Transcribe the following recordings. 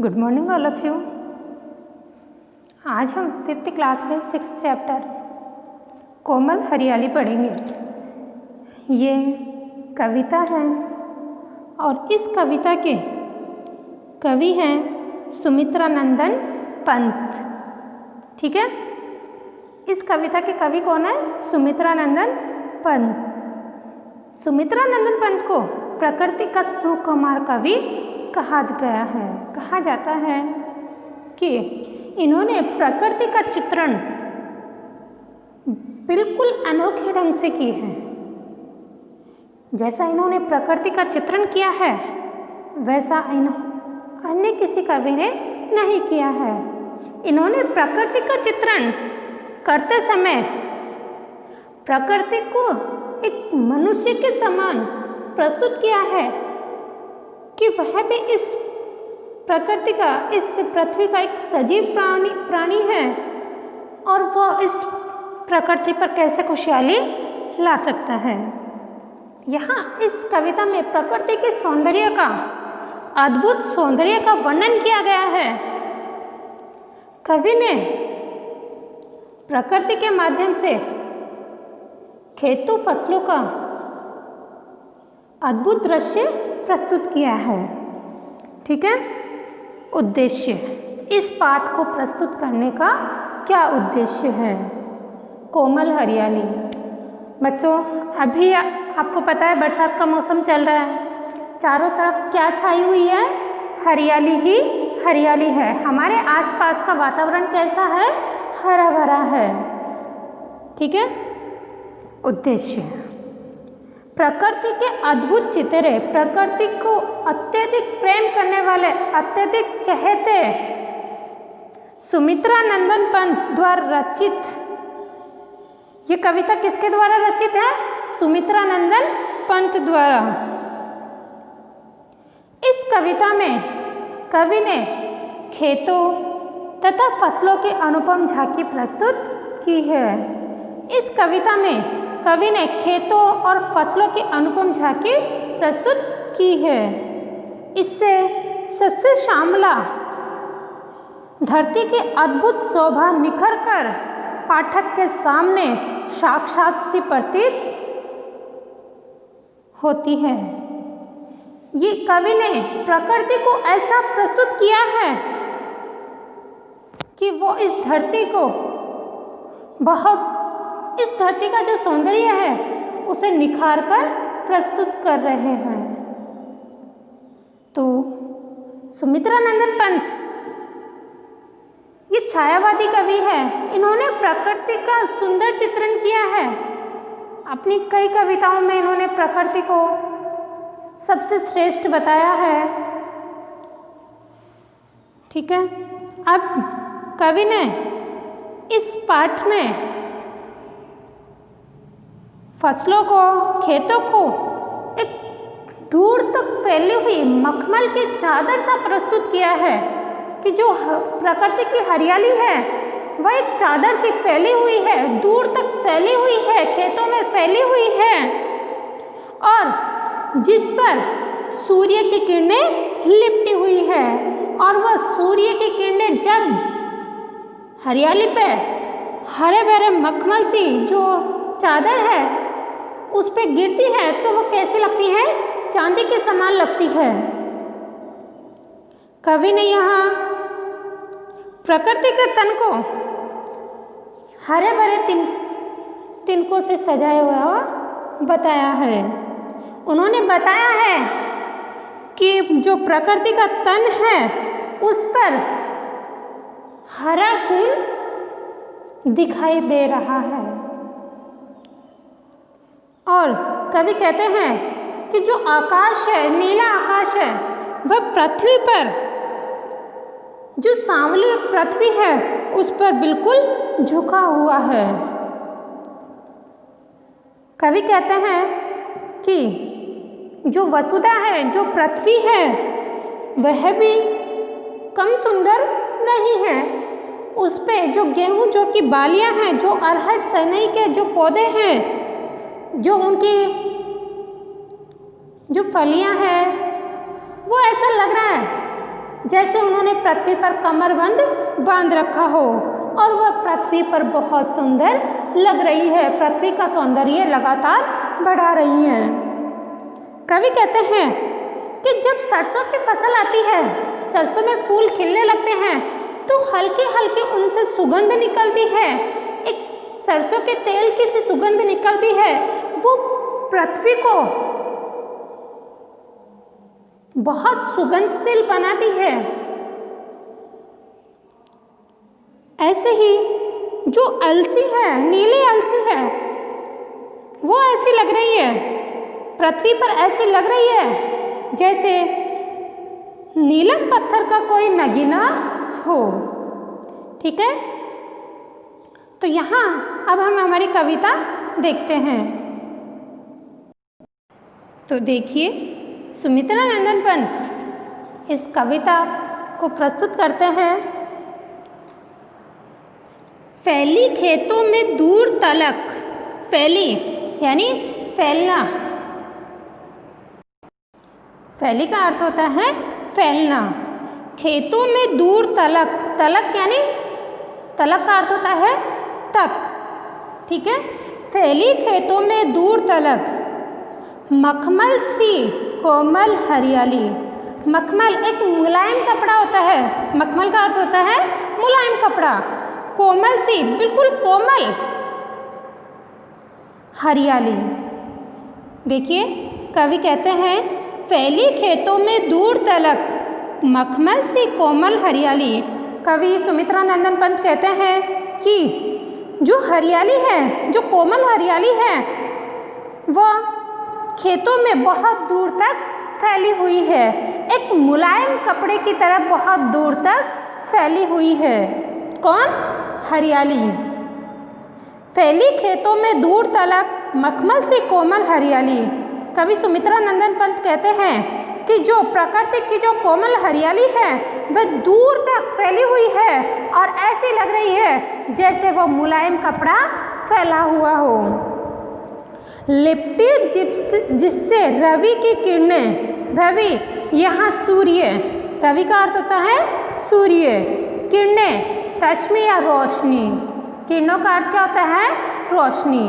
Good morning all of you. आज हम 5th class में 6th चैप्टर कोमल हरियाली पढ़ेंगे। ये कविता है और इस कविता के कवि हैं सुमित्रानंदन पंत। ठीक है, इस कविता के कवि कौन है? सुमित्रानंदन पंत। सुमित्रानंदन पंत को प्रकृति का सुकुमार कवि कहा गया है। कहा जाता है कि इन्होंने प्रकृति का चित्रण बिल्कुल अनोखे ढंग से की है। जैसा इन्होंने प्रकृति का चित्रण किया है वैसा अन्य किसी कवि ने नहीं किया है। इन्होंने प्रकृति का चित्रण करते समय प्रकृति को एक मनुष्य के समान प्रस्तुत किया है कि वह भी इस प्रकृति का, इस पृथ्वी का एक सजीव प्राणी है और वह इस प्रकृति पर कैसे खुशहाली ला सकता है। यहाँ इस कविता में प्रकृति के सौंदर्य का, अद्भुत सौंदर्य का वर्णन किया गया है। कवि ने प्रकृति के माध्यम से खेतों फसलों का अद्भुत दृश्य प्रस्तुत किया है। ठीक है, उद्देश्य, इस पाठ को प्रस्तुत करने का क्या उद्देश्य है? कोमल हरियाली। बच्चों, अभी आपको पता है बरसात का मौसम चल रहा है, चारों तरफ क्या छाई हुई है? हरियाली ही हरियाली है। हमारे आसपास का वातावरण कैसा है? हरा भरा है। ठीक है, उद्देश्य, प्रकृति के अद्भुत चित्रे, प्रकृति को अत्यधिक प्रेम करने वाले, अत्यधिक चहेते सुमित्रानंदन पंत द्वारा रचित। ये कविता किसके द्वारा रचित है? सुमित्रानंदन पंत द्वारा। इस कविता में कवि ने खेतों तथा फसलों की अनुपम झांकी प्रस्तुत की है। इस कविता में कवि ने खेतों और फसलों की अनुपम झांकी प्रस्तुत की है। इससे सस्य श्यामला धरती की अद्भुत शोभा निखर कर पाठक के सामने साक्षात सी प्रतीत होती है। ये कवि ने प्रकृति को ऐसा प्रस्तुत किया है कि वो इस धरती का जो सौंदर्य है उसे निखार कर प्रस्तुत कर रहे हैं। तो सुमित्रानंदन पंत ये छायावादी कवि है। इन्होंने प्रकृति का सुंदर चित्रण किया है। अपनी कई कविताओं में इन्होंने प्रकृति को सबसे श्रेष्ठ बताया है। ठीक है, अब कवि ने इस पाठ में फसलों को, खेतों को एक दूर तक फैली हुई मखमल की चादर सा प्रस्तुत किया है कि जो प्रकृति की हरियाली है वह एक चादर सी फैली हुई है, दूर तक फैली हुई है, खेतों में फैली हुई है और जिस पर सूर्य की किरणें लिपटी हुई है। और वह सूर्य की किरणें जब हरियाली पे, हरे भरे मखमल सी जो चादर है उस पे गिरती है तो वो कैसी लगती है? चांदी के समान लगती है। कवि ने यहाँ प्रकृति के तन को हरे भरे तिनकों से सजाया हुआ बताया है। उन्होंने बताया है कि जो प्रकृति का तन है उस पर हरा खून दिखाई दे रहा है। और कवि कहते हैं कि जो आकाश है, नीला आकाश है, वह पृथ्वी पर, जो सांवली पृथ्वी है उस पर बिल्कुल झुका हुआ है। कवि कहते हैं कि जो वसुधा है, जो पृथ्वी है, वह भी कम सुंदर नहीं है। उस पे जो गेहूं जो की बालियां हैं, जो अरहर सनई के जो पौधे हैं, जो उनकी जो फलियां हैं, वो ऐसा लग रहा है जैसे उन्होंने पृथ्वी पर कमरबंद बांध रखा हो और वह पृथ्वी पर बहुत सुंदर लग रही है। पृथ्वी का सौंदर्य लगातार बढ़ा रही है। कवि कहते हैं कि जब सरसों की फसल आती है, सरसों में फूल खिलने लगते हैं तो हल्के हल्के उनसे सुगंध निकलती है। एक सरसों के तेल की सी सुगंध निकलती है, वो पृथ्वी को बहुत सुगंधशील बनाती है। ऐसे ही जो अलसी है, नीली अलसी है, वो ऐसी लग रही है, पृथ्वी पर ऐसी लग रही है जैसे नीलम पत्थर का कोई नगीना हो। ठीक है, तो यहाँ अब हम हमारी कविता देखते हैं। तो देखिए, सुमित्रा नंदन पंत इस कविता को प्रस्तुत करते हैं। फैली खेतों में दूर तलक, फैली यानी फैलना, फैली का अर्थ होता है फैलना। खेतों में दूर तलक, तलक यानी तलक का अर्थ होता है तक। ठीक है, फैली खेतों में दूर तलक, मखमल सी कोमल हरियाली। मखमल एक मुलायम कपड़ा होता है, मखमल का अर्थ होता है मुलायम कपड़ा। कोमल सी बिल्कुल कोमल हरियाली। देखिए, कवि कहते हैं फैली खेतों में दूर तलक मखमल सी कोमल हरियाली। कवि सुमित्रा नंदन पंत कहते हैं कि जो हरियाली है, जो कोमल हरियाली है, वह खेतों में बहुत दूर तक फैली हुई है। एक मुलायम कपड़े की तरह बहुत दूर तक फैली हुई है। कौन? हरियाली। फैली खेतों में दूर तलक मखमल से कोमल हरियाली। कवि सुमित्रा नंदन पंत कहते हैं कि जो प्रकृति की जो कोमल हरियाली है वह दूर तक फैली हुई है और ऐसी लग रही है जैसे वो मुलायम कपड़ा फैला हुआ हो। लिपटी जिससे रवि की किरणें, रवि यहाँ सूर्य, रवि का अर्थ होता है सूर्य, किरणें रश्मि या रोशनी, किरणों का अर्थ क्या होता है? रोशनी।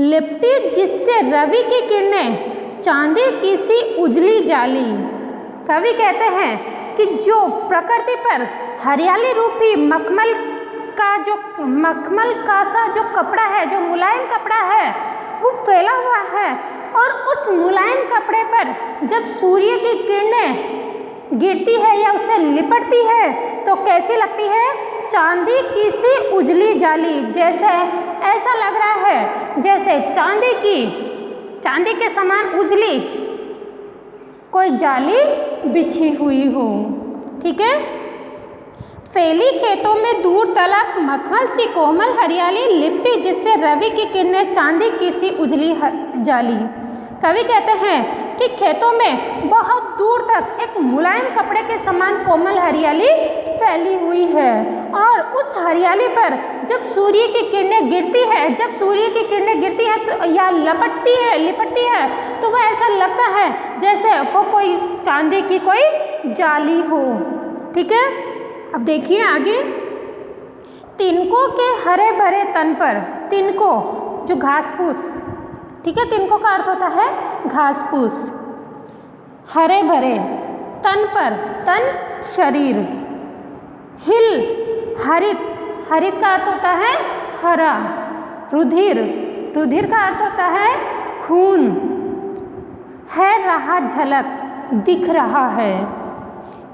लिपटी जिससे रवि की किरणें चांदी की सी उजली जाली। कवि कहते हैं कि जो प्रकृति पर हरियाली रूपी मखमल का सा जो कपड़ा है, जो मुलायम कपड़ा है, वो फैला हुआ है और उस मुलायम कपड़े पर जब सूर्य की किरणें गिरती है या उससे लिपटती है तो कैसी लगती है? चांदी की सी उजली जाली। जैसे ऐसा लग रहा है जैसे चांदी के समान उजली कोई जाली बिछी हुई हो। ठीक है, फैली खेतों में दूर तलक मखमल सी कोमल हरियाली, लिपटी जिससे रवि की किरणें चांदी की सी उजली जाली। कवि कहते हैं कि खेतों में बहुत दूर तक एक मुलायम कपड़े के समान कोमल हरियाली फैली हुई है और उस हरियाली पर जब सूर्य की किरणें गिरती है, तो या लिपटती है तो वह ऐसा लगता है जैसे वो कोई चांदी की कोई जाली हो। ठीक है, अब देखिए आगे। तिनकों के हरे भरे तन पर, तिनको जो घास फूस, ठीक है, तिनको का अर्थ होता है घास फूस, हरे भरे तन पर, तन शरीर, हिल हरित, हरित का अर्थ होता है हरा, रुधिर, रुधिर का अर्थ होता है खून, है रहा झलक, दिख रहा है।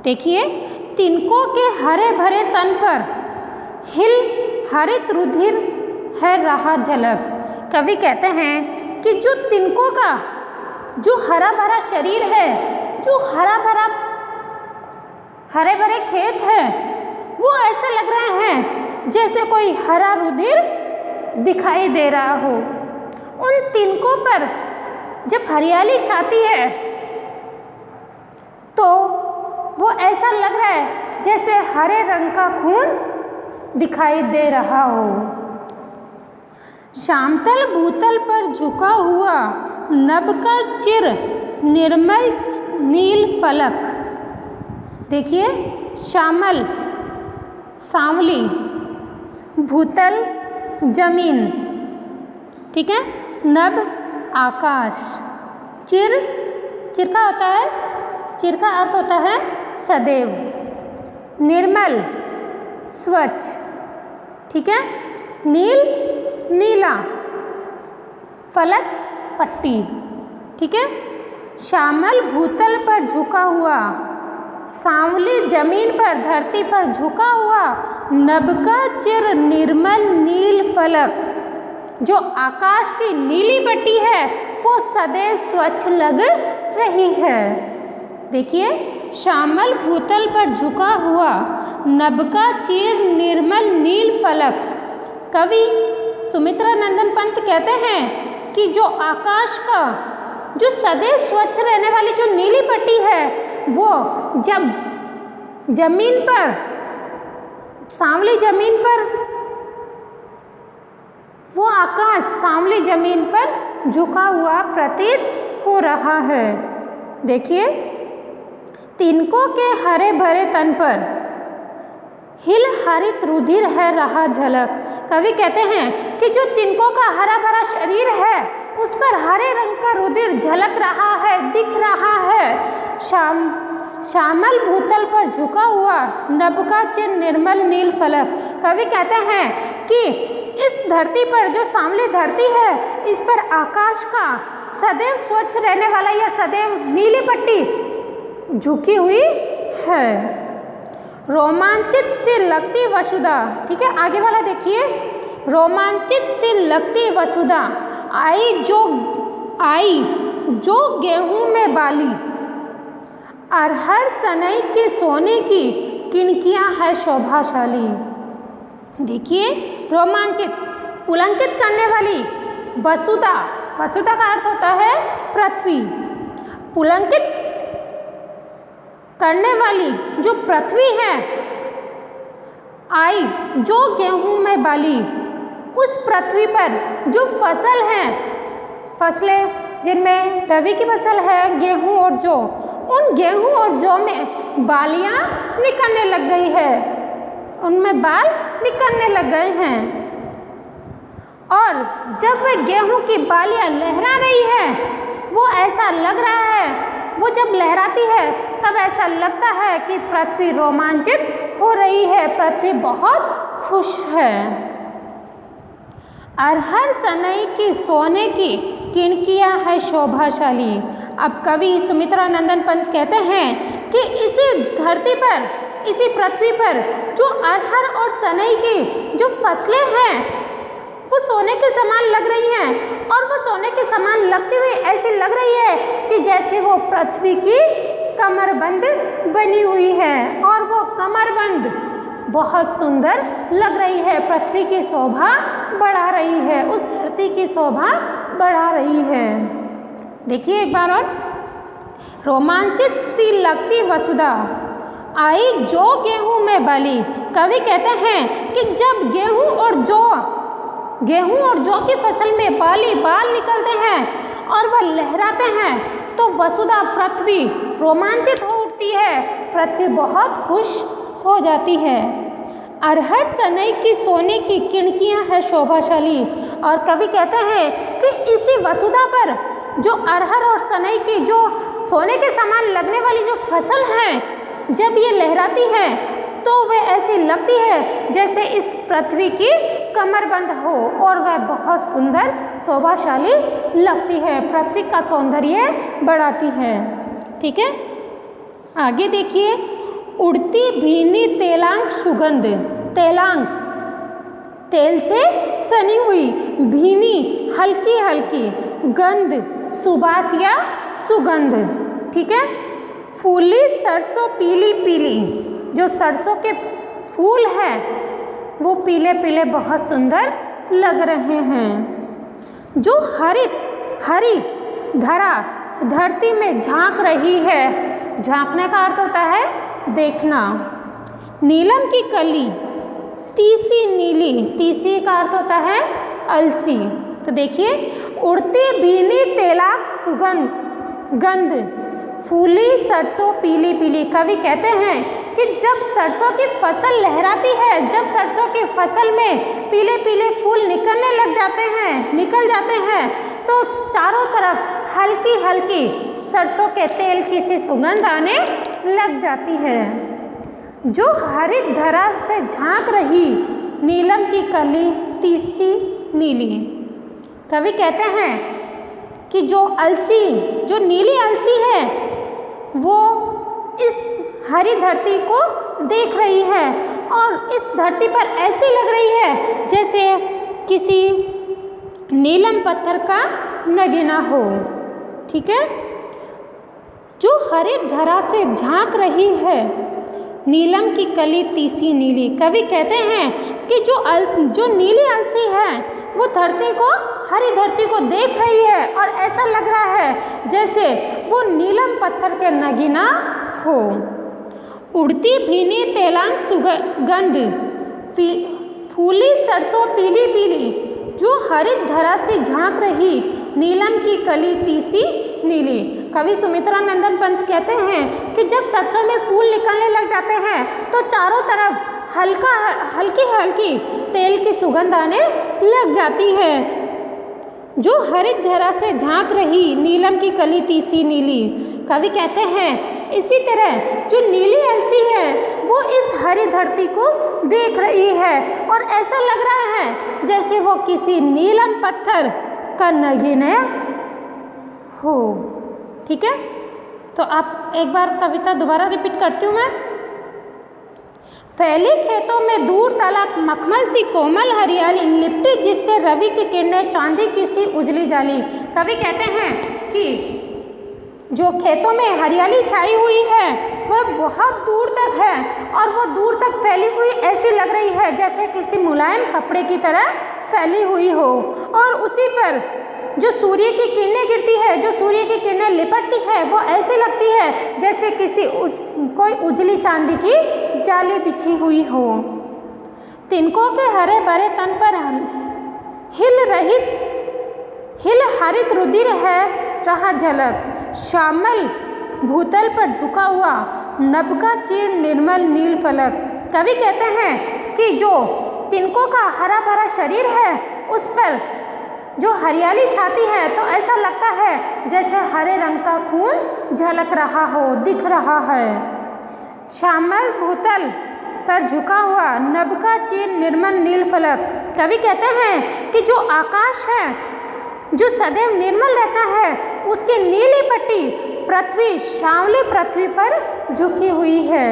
देखिए, तिनकों के हरे भरे तन पर हिल हरित रुधिर है रहा झलक। कवि कहते हैं कि जो तिनकों का जो हरा भरा शरीर है, जो हरे भरे खेत है, वो ऐसे लग रहे हैं जैसे कोई हरा रुधिर दिखाई दे रहा हो। उन तिनकों पर जब हरियाली छाती है तो वो ऐसा लग रहा है जैसे हरे रंग का खून दिखाई दे रहा हो। श्यामतल भूतल पर झुका हुआ नभ का चिर निर्मल नील फलक, देखिए, श्यामल सांवली, भूतल जमीन, ठीक है, नभ आकाश, चिर, चिर का होता है, चिर का अर्थ होता है सदैव, निर्मल स्वच्छ, ठीक है, नील नीला, फलक पट्टी, ठीक है, श्यामल भूतल पर झुका हुआ, सांवली जमीन पर धरती पर झुका हुआ, नभ का चिर निर्मल नील फलक, जो आकाश की नीली पट्टी है वो सदैव स्वच्छ लग रही है। देखिए, श्यामल भूतल पर झुका हुआ, नभ का चिर निर्मल नील फलक। कवि सुमित्रा नंदन पंत कहते हैं कि जो आकाश का जो सदैव स्वच्छ रहने वाली जो नीली पट्टी है वो जब जमीन पर, सांवली जमीन पर, वो आकाश सांवली जमीन पर झुका हुआ प्रतीत हो रहा है। देखिए, तिनकों के हरे भरे तन पर हिल हरित रुधिर है रहा झलक। कवि कहते हैं कि जो तिनकों का हरा भरा शरीर है उस पर हरे रंग का रुधिर झलक रहा है, दिख रहा है। श्यामल भूतल पर झुका हुआ, नभ का चिर निर्मल नील फलक। कवि कहते हैं कि इस धरती पर, जो सांवली धरती है, इस पर आकाश का सदैव स्वच्छ रहने वाला या सदैव नीली पट्टी झुकी हुई है। रोमांचित सी लगती वसुधा, ठीक है, आगे वाला देखिए, रोमांचित सी लगती वसुधा, आई जो गेहूं में बाली, अरहर सनई के सोने की किनकियां है शोभाशाली। देखिए, रोमांचित, पुलंकित करने वाली, वसुधा, वसुधा का अर्थ होता है पृथ्वी, पुलंकित करने वाली जो पृथ्वी है, आई जो गेहूं में बाली, उस पृथ्वी पर जो फसल है, फसलें जिनमें रबी की फसल है, गेहूं और जौ, उन गेहूं और जौ में बालियां निकलने लग गई है, उनमें बाल निकलने लग गए हैं। और जब वह गेहूं की बालियां लहरा रही है, वो ऐसा लग रहा है, वो जब लहराती है तब ऐसा लगता है कि पृथ्वी रोमांचित हो रही है, पृथ्वी बहुत खुश है। अरहर सनई की सोने की किनकियां है शोभाशाली। अब कवि सुमित्रा नंदन पंत कहते हैं कि इसी धरती पर, इसी पृथ्वी पर जो अरहर और सनई की जो फसलें हैं वो सोने के समान लग रही हैं, और वो सोने के समान लगती हुई ऐसी लग रही है कि जैसे वो पृथ्वी की कमरबंद बनी हुई है, और वो कमरबंद बहुत सुंदर लग रही है, पृथ्वी की शोभा बढ़ा रही है, उस धरती की शोभा बढ़ा रही है। देखिए एक बार और, रोमांचित सी लगती वसुधा, आई जो गेहूं में बाली। कवि कहते हैं कि जब गेहूं और जौ की फसल में बाल निकलते हैं और वह लहराते हैं तो वसुधा, पृथ्वी रोमांचित हो उठती है, पृथ्वी बहुत खुश हो जाती है। अरहर सनई की सोने की किनकियां है शोभाशाली। और कवि कहते हैं कि इसी वसुधा पर जो अरहर और सनई की जो सोने के समान लगने वाली जो फसल है, जब ये लहराती है तो वह ऐसी लगती है जैसे इस पृथ्वी की कमरबंद हो, और वह बहुत सुंदर शोभाशाली लगती है, पृथ्वी का सौंदर्य बढ़ाती है। ठीक है, आगे देखिए, उड़ती भीनी तेलांग सुगंध। तेलांग, तेल से सनी हुई, भीनी हल्की हल्की, गंध सुबास या सुगंध। ठीक है, फूली सरसों पीली पीली, जो सरसों के फूल हैं वो पीले पीले बहुत सुंदर लग रहे हैं। जो हरी धरा धरती में झांक रही है, झांकने का अर्थ होता है देखना। नीलम की कली, तीसी नीली, तीसी का अर्थ होता है अलसी। तो देखिए, उड़ती भीनी तेलाक सुगंध, गंध, फूली सरसों पीली पीली। कवि कहते हैं कि जब सरसों की फसल लहराती है, जब सरसों की फसल में पीले पीले फूल निकल जाते हैं तो चारों तरफ हल्की हल्की सरसों के तेल की सी सुगंध आने लग जाती है। जो हरित धरा से झांक रही नीलम की कली तीसी नीली। कवि कहते हैं कि जो नीली अलसी है वो इस हरी धरती को देख रही है और इस धरती पर ऐसी लग रही है जैसे किसी नीलम पत्थर का नगीना हो। ठीक है, जो हरित धरा से झांक रही है नीलम की कली तीसी नीली। कवि कहते हैं कि जो नीली अलसी है वो हरी धरती को देख रही है और ऐसा लग रहा है जैसे वो नीलम पत्थर के नगीना हो। उड़ती भीनी तेलांग सुगंध फूली सरसों पीली पीली, जो हरित धरा से झांक रही नीलम की कली तीसी नीली। कवि सुमित्रा नंदन पंत कहते हैं कि जब सरसों में फूल निकलने लग जाते हैं तो चारों तरफ हल्की हल्की तेल की सुगंध आने लग जाती है। जो हरित धरा से झांक रही नीलम की कली तीसी नीली। कवि कहते हैं इसी तरह जो नीली अलसी है वो इस हरी धरती को देख रही है और ऐसा लग रहा है जैसे वो किसी नीलम पत्थर का नगीना हो। ठीक है, तो आप एक बार कविता दोबारा रिपीट करती हूँ मैं। फैली खेतों में दूर तलक मखमल सी कोमल हरियाली, लिपटी जिससे रवि की किरणें चांदी की सी उजली जाली। कवि कहते हैं कि जो खेतों में हरियाली छाई हुई है वह बहुत दूर तक है और वो दूर तक फैली हुई ऐसी लग रही है जैसे किसी मुलायम कपड़े की तरह फैली हुई हो। और उसी पर जो सूर्य की किरणें गिरती है, जो सूर्य की किरणें लिपटती है वो ऐसी लगती है जैसे कोई उजली चांदी की जाली बिछी हुई हो। तिनकों के हरे भरे तन पर हिल हरित रुधिर है रहा झलक, श्यामल भूतल पर झुका हुआ नभ का चीर निर्मल नील फलक। कवि कहते हैं कि जो तिनकों का हरा भरा शरीर है उस पर जो हरियाली छाती है तो ऐसा लगता है जैसे हरे रंग का खून झलक रहा हो, दिख रहा है। श्यामल भूतल पर झुका हुआ नभ का चीर निर्मल नील फलक। कवि कहते हैं कि जो आकाश है जो सदैव निर्मल रहता है उसकी नीली पट्टी पृथ्वी श्यामली पृथ्वी पर झुकी हुई है।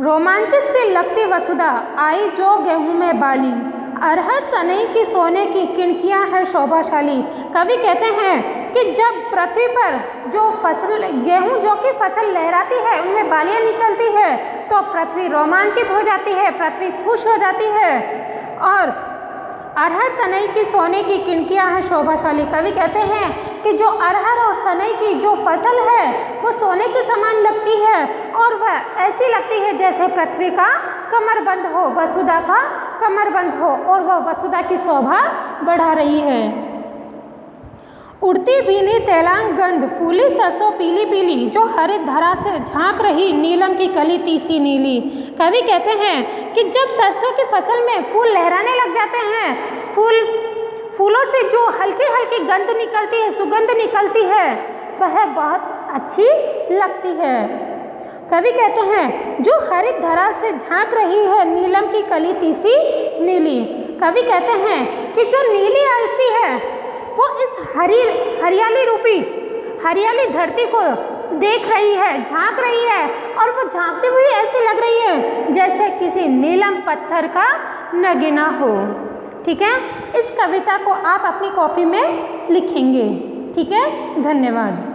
रोमांचित से लगती वसुधा आई जो गेहूं में बाली, अरहर सनई की सोने की किणकियां है शोभाशाली। कवि कहते हैं कि जब पृथ्वी पर गेहूं जो कि फसल लहराती है उनमें बालियां निकलती है तो पृथ्वी रोमांचित हो जाती है, पृथ्वी खुश हो जाती है। और अरहर सनई की सोने की किणकियां हैं शोभाशाली। कवि कहते हैं कि जो अरहर और सनई की जो फसल है वो सोने के समान लगती है और वह ऐसी लगती है जैसे पृथ्वी का कमरबंद हो, वसुधा का कमरबंद हो और वह वसुधा की शोभा बढ़ा रही है। उड़ती भीनी तेलांग गंध फूली सरसों पीली पीली, जो हरित धरा से झांक रही नीलम की कली तीसी नीली। कवि कहते हैं कि जब सरसों की फसल में फूल लहराने लग जाते हैं, फूलों से जो हल्की हल्की गंध निकलती है, सुगंध निकलती है, वह बहुत अच्छी लगती है। कवि कहते हैं जो हरित धरा से झांक रही है नीलम की कली तीसी नीली। कवि कहते हैं कि जो नीली अलसी है वो इस हरियाली रूपी हरियाली धरती को देख रही है, झांक रही है और वो झांकती हुई ऐसी लग रही है जैसे किसी नीलम पत्थर का नगीना हो। ठीक है, इस कविता को आप अपनी कॉपी में लिखेंगे। ठीक है, धन्यवाद।